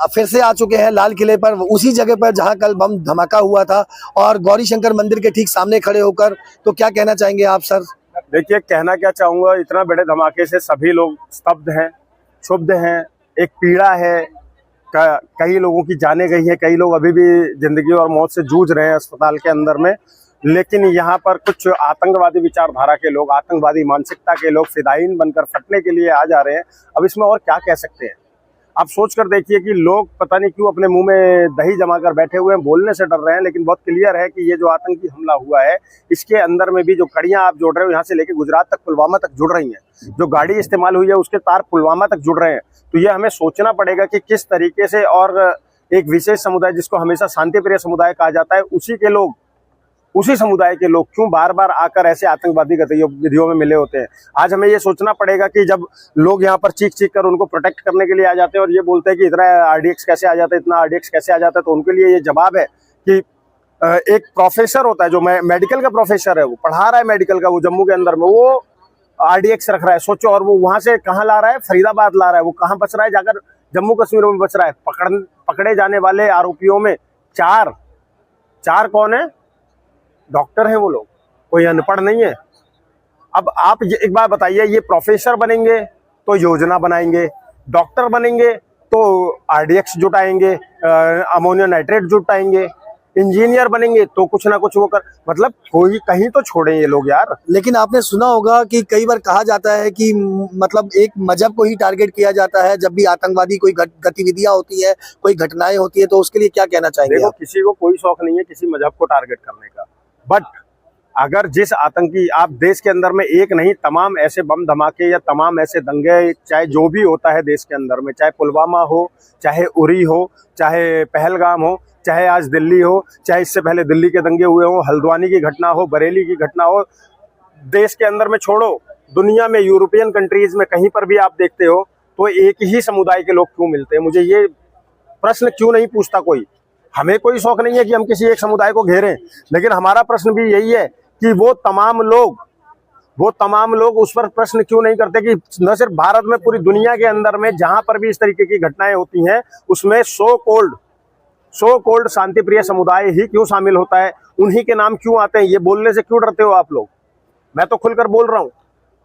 फिर से आ चुके हैं लाल किले पर, उसी जगह पर जहां कल बम धमाका हुआ था और गौरी शंकर मंदिर के ठीक सामने खड़े होकर। तो क्या कहना चाहेंगे आप सर? देखिए, कहना क्या चाहूंगा, इतना बड़े धमाके से सभी लोग स्तब्ध हैं, क्षुब्ध हैं, एक पीड़ा है। कई लोगों की जानें गई है, कई लोग अभी भी जिंदगी और मौत से जूझ रहे हैं अस्पताल के अंदर में। लेकिन यहाँ पर कुछ आतंकवादी विचारधारा के लोग, आतंकवादी मानसिकता के लोग फिदायीन बनकर फटने के लिए आ जा रहे हैं। अब इसमें और क्या कह सकते हैं? आप सोच कर देखिए कि लोग पता नहीं क्यों अपने मुंह में दही जमा कर बैठे हुए हैं, बोलने से डर रहे हैं। लेकिन बहुत क्लियर है कि ये जो आतंकी हमला हुआ है, इसके अंदर में भी जो कड़ियां आप जोड़ रहे हो, यहाँ से लेके गुजरात तक, पुलवामा तक जुड़ रही हैं। जो गाड़ी इस्तेमाल हुई है उसके तार पुलवामा तक जुड़ रहे हैं। तो ये हमें सोचना पड़ेगा कि किस तरीके से, और एक विशेष समुदाय जिसको हमेशा शांति प्रिय समुदाय कहा जाता है, उसी समुदाय के लोग क्यों बार बार आकर ऐसे आतंकवादी गतिविधियों में मिले होते हैं। आज हमें ये सोचना पड़ेगा कि जब लोग यहाँ पर चीख कर उनको प्रोटेक्ट करने के लिए आ जाते हैं और ये बोलते हैं कि इतना आरडीएक्स कैसे आ जाता है, इतना आरडीएक्स कैसे आ जाता है, तो उनके लिए ये जवाब है कि एक प्रोफेसर होता है जो मेडिकल का प्रोफेसर है, वो पढ़ा रहा है मेडिकल का, वो जम्मू के अंदर में वो आरडीएक्स रख रहा है। सोचो, और वो वहां से कहाँ ला रहा है? फरीदाबाद ला रहा है। वो कहाँ बच रहा है? जाकर जम्मू कश्मीर में बच रहा है। पकड़े जाने वाले आरोपियों में चार कौन है? डॉक्टर हैं वो लोग, कोई अनपढ़ नहीं है। अब आप एक बार बताइए, ये प्रोफेसर बनेंगे तो योजना बनाएंगे, डॉक्टर बनेंगे तो आरडीएक्स जुटाएंगे, अमोनियम नाइट्रेट जुटाएंगे, इंजीनियर बनेंगे तो कुछ ना कुछ वो कर, मतलब कोई कहीं तो छोड़े ये लोग यार। लेकिन आपने सुना होगा कि कई बार कहा जाता है कि मतलब एक मजहब को ही टारगेट किया जाता है जब भी आतंकवादी कोई गतिविधियां होती है, कोई घटनाएं होती है। तो उसके लिए क्या कहना चाहेंगे? देखो, किसी को कोई शौक नहीं है किसी मजहब को टारगेट करने का, बट अगर जिस आतंकी, आप देश के अंदर में एक नहीं, तमाम ऐसे बम धमाके या तमाम ऐसे दंगे, चाहे जो भी होता है देश के अंदर में, चाहे पुलवामा हो, चाहे उरी हो, चाहे पहलगाम हो, चाहे आज दिल्ली हो, चाहे इससे पहले दिल्ली के दंगे हुए हो, हल्द्वानी की घटना हो, बरेली की घटना हो, देश के अंदर में छोड़ो, दुनिया में, यूरोपियन कंट्रीज में कहीं पर भी आप देखते हो तो एक ही समुदाय के लोग क्यों मिलते हैं? मुझे ये प्रश्न क्यों नहीं पूछता कोई। हमें कोई शौक नहीं है कि हम किसी एक समुदाय को घेरें, लेकिन हमारा प्रश्न भी यही है कि वो तमाम लोग उस पर प्रश्न क्यों नहीं करते कि न सिर्फ भारत में, पूरी दुनिया के अंदर में जहां पर भी इस तरीके की घटनाएं होती हैं, उसमें सो कोल्ड शांति प्रिय समुदाय ही क्यों शामिल होता है? उन्हीं के नाम क्यों आते हैं? ये बोलने से क्यों डरते हो आप लोग? मैं तो खुलकर बोल रहा हूँ।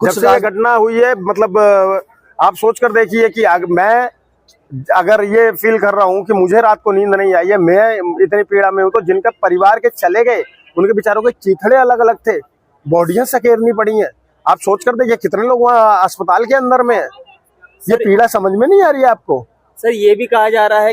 जब से ये घटना हुई है, मतलब आप सोच कर देखिए कि मैं अगर ये फील कर रहा हूँ कि मुझे रात को नींद नहीं आई है, मैं इतनी पीड़ा में हूँ, तो जिनका परिवार के चले गए, उनके बेचारों के चीथड़े अलग अलग थे, बॉडियां सकेरनी पड़ी हैं। आप सोच कर देखिए कितने लोग वहाँ अस्पताल के अंदर में हैं। ये पीड़ा समझ में नहीं आ रही है आपको? सर, ये भी कहा जा रहा है